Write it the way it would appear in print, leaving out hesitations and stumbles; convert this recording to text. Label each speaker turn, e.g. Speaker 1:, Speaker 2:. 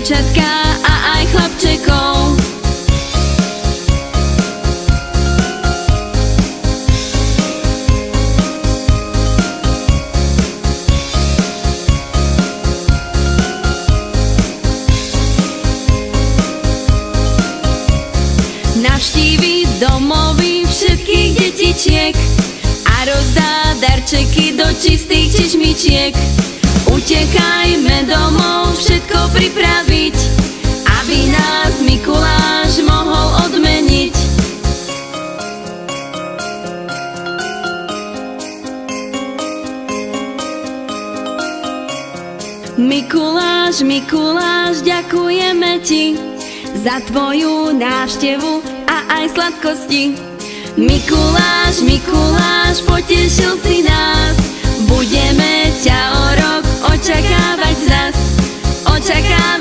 Speaker 1: dievčatka a aj chlapčekov. Navštívi domovy všetkých detičiek a rozdá darčeky do čistých češmičiek. Utekajme domov všetko pripraviť, aby nás Mikuláš mohol odmeniť. Mikuláš, Mikuláš, ďakujeme ti za tvoju návštevu a aj sladkosti. Mikuláš, Mikuláš, potešil si nás, budeme ťa o rok očakávať zas. Očakávať